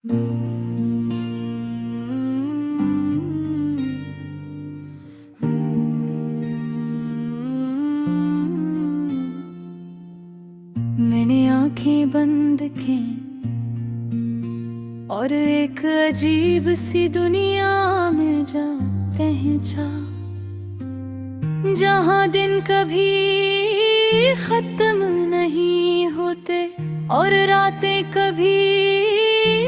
मैंने आंखें बंद की और एक अजीब सी दुनिया में जा पहुंचा, जहां दिन कभी खत्म नहीं होते और रातें कभी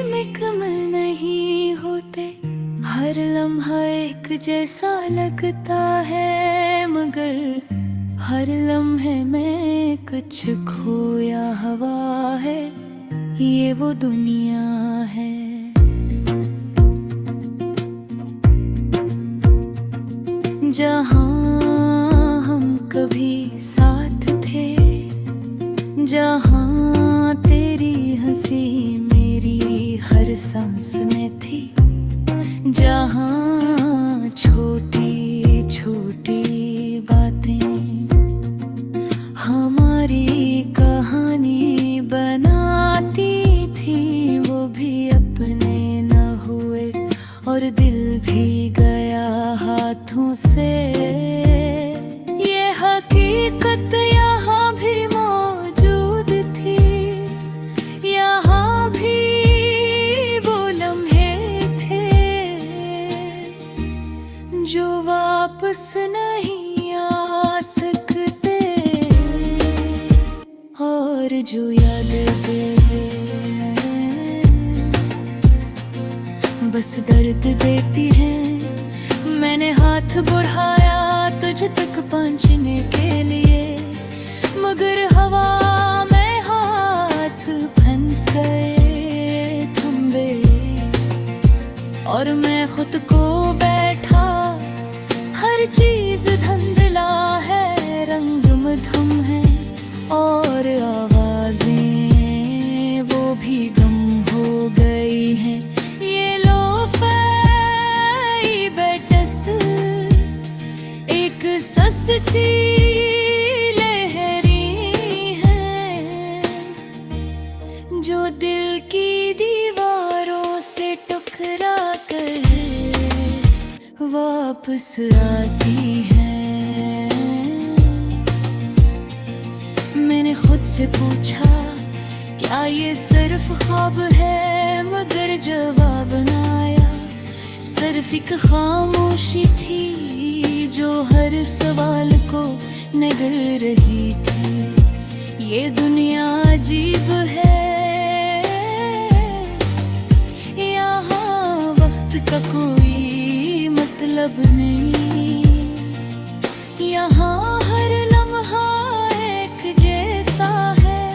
मुकम्मल नहीं होते। हर लम्हा एक जैसा लगता है, मगर हर लम्हे में कुछ खोया हवा है। ये वो दुनिया है जहाँ हम कभी साथ थे, जहाँ तेरी हंसी मेरी हर सांस में थी, जहाँ छोटी छोटी बातें हमारी कहानी बनाती थी। वो भी अपने न हुए और दिल भी गया हाथों से। ये हकीकत यहाँ भी मौजूद थी, यहाँ भी वो लम्हे थे जो वापस नहीं आ सकते, और जो यादें बस दर्द देती हैं। मैंने हाथ बढ़ाया तुझ तक पहुंचने के लिए, मगर हवा में हाथ फंस गए, थंबे और मैं खुद को बैठा। हर चीज धुंधला है, रंग मधुम है और आवाजें वो भी गम हो गई हैं। ये लोफाई बेटस एक सस्ती लहरी है, जो दिल की दीवारों से टकरा कर वापस आती है। मैंने खुद से पूछा क्या ये सिर्फ ख्वाब है, मगर जवाब न आया। सिर्फ एक खामोशी थी जो हर सवाल को निगल रही थी। ये दुनिया अजीब है, यहाँ वक्त का कोई मतलब नहीं, यहाँ हर लम्हा एक जैसा है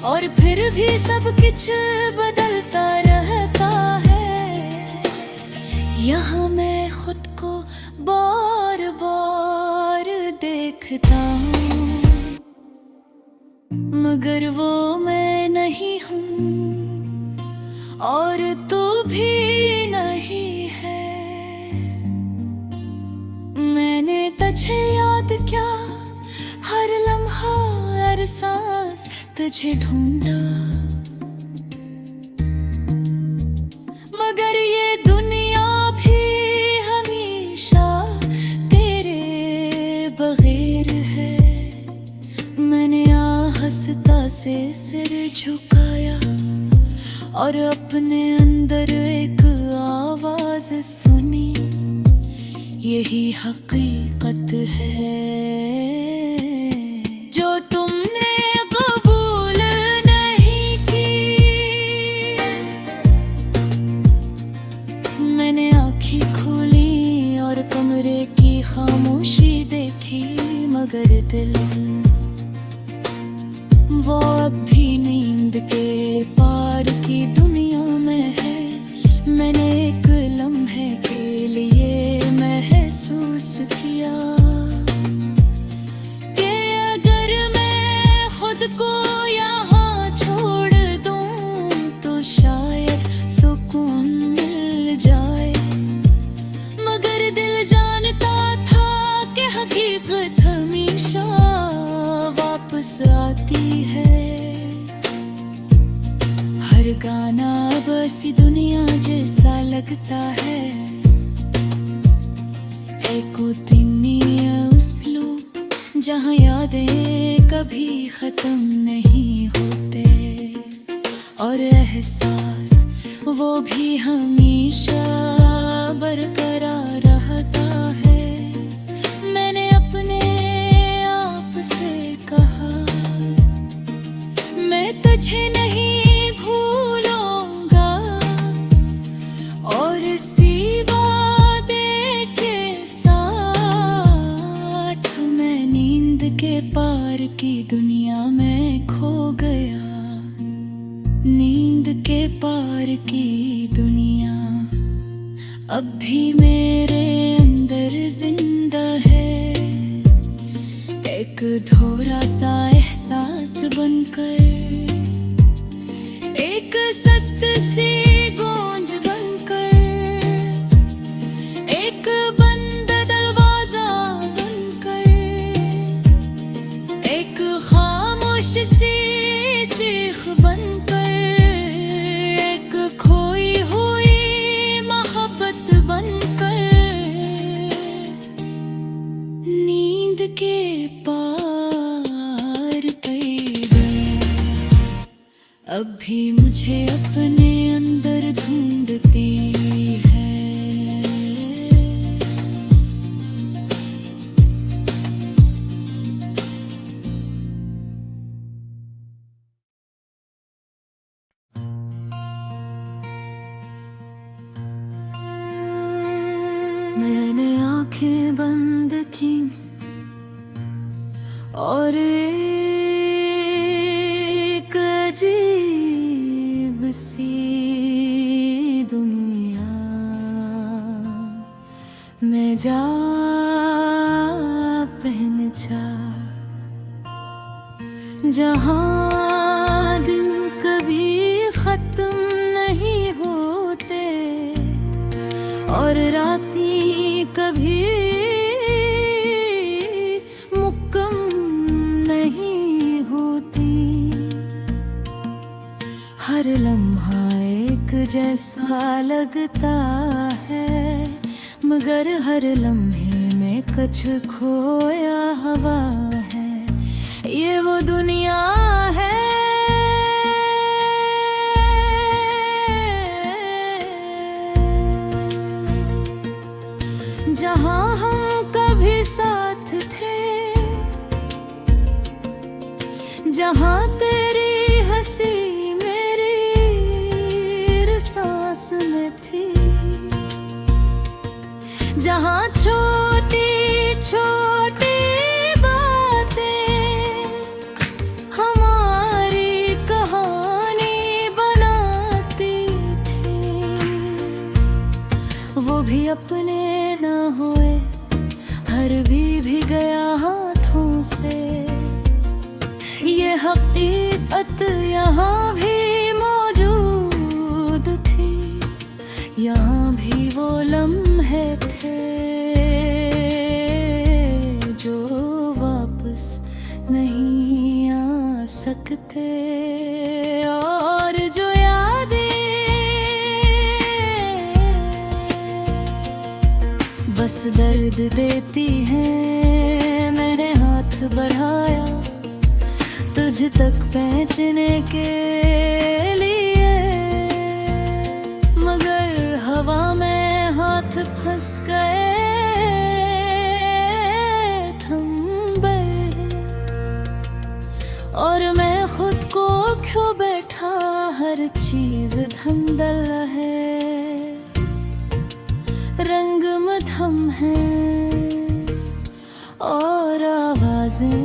और फिर भी सब कुछ बदलता रहता है। यहाँ मैं खुद को बार बार देखता हूँ, मगर वो मैं नहीं हूँ और तू भी नहीं है। मैंने तुझे याद क्या, हर लम्हा हर सांस तुझे ढूंढा, मगर ये दुनिया भी हमेशा तेरे बगैर है। मैंने आहस्ता से सिर झुकाया और अपने अंदर एक आवाज सुनी, यही हकीकत है जो तुमने कबूल नहीं की। मैंने आँखें खोली और कमरे की खामोशी देखी, मगर दिल वो अब भी नींद के पार की दुनिया में है। मैंने एक लम्हे के लिए महसूस किया कि अगर मैं खुद को यहाँ छोड़ दूँ तो शायद सुकून मिल जाए, मगर दिल जानता था कि हकीकत हमेशा वापस आती है। हर गाना ऐसी दुनिया जैसा लगता है एको तिन्नी उसलूब जहाँ यादें कभी खत्म नहीं होते और एहसास वो भी हमेशा बरकरार रहता है। मैंने अपने आप से कहा मैं तुझे नहीं भूलूंगा और इसी वादे के साथ मैं नींद के पार की दुनिया में खो गया। नींद के पार की दुनिया अब भी मेरे अंदर जिंदा है, एक थोड़ा सा एहसास बनकर, एक सस्त सी गूंज बनकर, एक बंद दरवाजा बनकर, एक खामोश सी चीख बनकर, खोई हुई मोहब्बत बनकर नींद के पार कर गई। अब भी मुझे अपने अंदर ढूंढती है। मैंने आंखें बंद की और एक अजीब सी दुनिया में जा पहचा, जहां दिन कभी खत्म नहीं होते और राती कभी मुक्कम नहीं होती। हर लम्हा एक जैसा लगता है मगर हर लम्हे में कुछ खोया हुआ है। ये वो दुनिया है जहाँ हम कभी साथ थे, जहाँ तेरी हंसी मेरी सांस में थी, जहाँ छोटी छोटी बातें हमारी कहानी बनाती थी। वो भी अपने न हुए, हर भी गया हाथों से। ये हकीकत यहाँ भी मौजूद थी, यहाँ भी वो लम्हे थे जो वापस नहीं आ सकते और जो बस दर्द देती है। मैंने हाथ बढ़ाया तुझ तक पहुंचने के लिए मगर हवा में हाथ फंस गए, थम गए और मैं खुद को खो बैठा। हर चीज धंधल है, रंग मध्यम है और आवाजें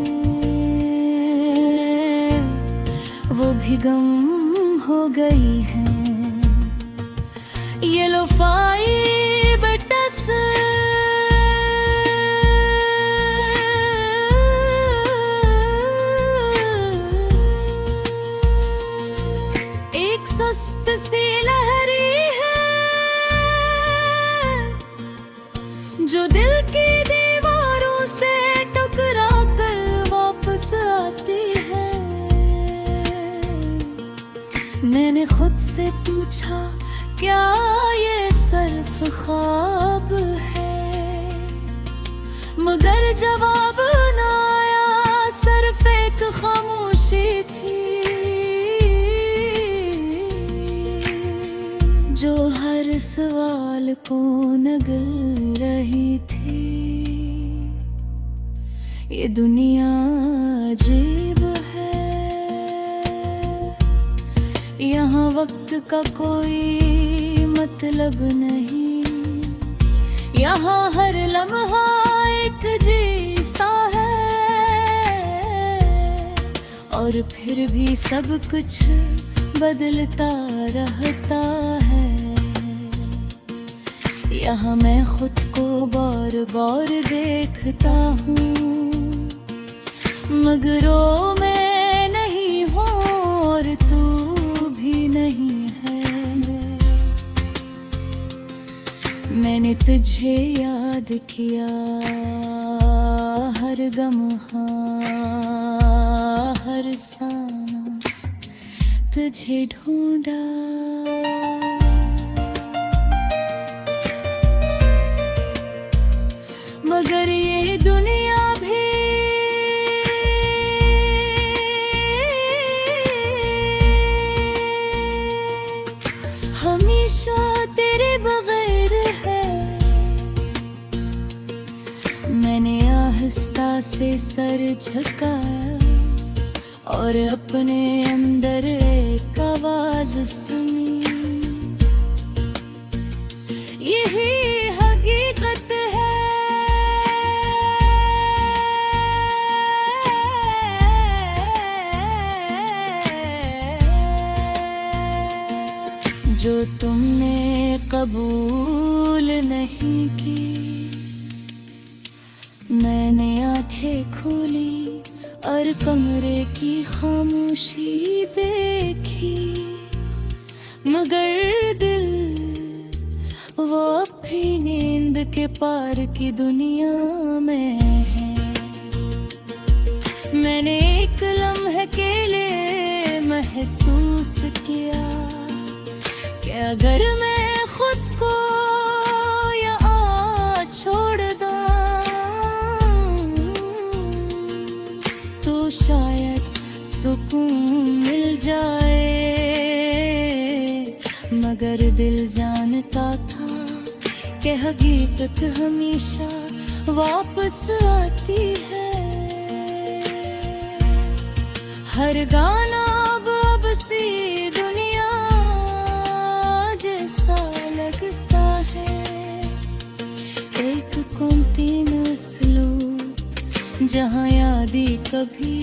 वो भी गम हो गई हैं। ये लोफाई बटस एक सुस्त सी लहरी है जो दिल की दीवारों से टकरा कर वापस आती है। मैंने खुद से पूछा क्या ये सिर्फ ख्वाब है? मगर जवाब ना आया, सिर्फ एक खामोशी थी जो हर सवाल को नगल रही थी। ये दुनिया अजीब है, यहाँ वक्त का कोई मतलब नहीं, यहाँ हर लम्हा एक जैसा है, और फिर भी सब कुछ बदलता रहता है। यहाँ मैं खुद को बार बार देखता हूँ, मगर वो मैं नहीं हूँ और तू भी नहीं है। मैंने तुझे याद किया, हर गम्हा हर सांस तुझे ढूंढा। मगर ये दुनिया भी हमेशा तेरे बगैर है। मैंने आहिस्ता से सर झुकाया और अपने अंदर एक आवाज सुनी, यही हकीकत है। जो तुमने कबूल नहीं की। मैंने आंखें खोली और कमरे की खामोशी देखी, मगर दिल वो अब भी नींद के पार की दुनिया में है। मैंने एक लम्हे के लिए महसूस किया कि अगर मैं खुद को यहाँ छोड़ दूं तो शायद सुकून मिल जाए, मगर दिल जानता था कि हकीकत हमेशा वापस आती है। हर गाना अब सी दुनिया जैसा लगता है, एक कंटीन्यूअस लूप जहाँ यादें कभी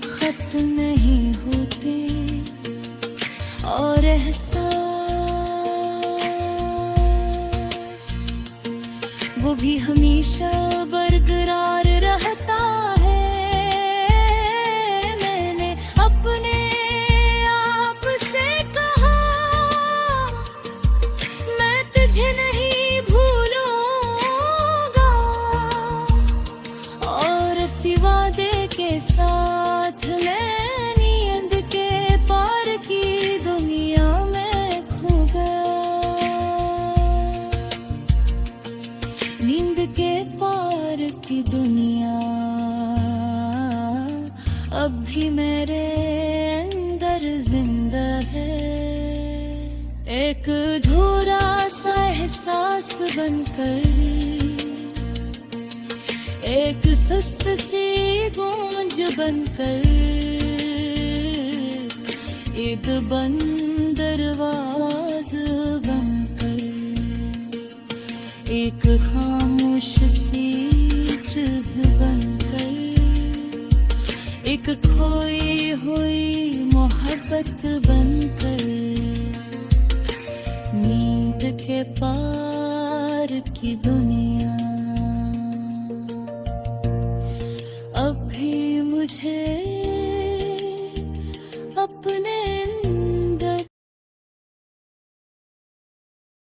खत्म नहीं होते और एहसास वो भी हमेशा बरकरार रहता है। मैंने अपने आप से कहा मैं तुझे नहीं भूलूंगा, और सिवा दे के साथ मैं नींद के पार की दुनिया में खो गया। नींद के पार की दुनिया अब भी मेरे अंदर जिंदा है, एक अधूरा सा एहसास बनकर, एक सुस्त सी गूंज बनकर, एक बंद दरवाज़ बनकर, एक खामोश सी चुभ बनकर, एक खोई हुई मोहब्बत बनकर, नींद के पार की दुनिया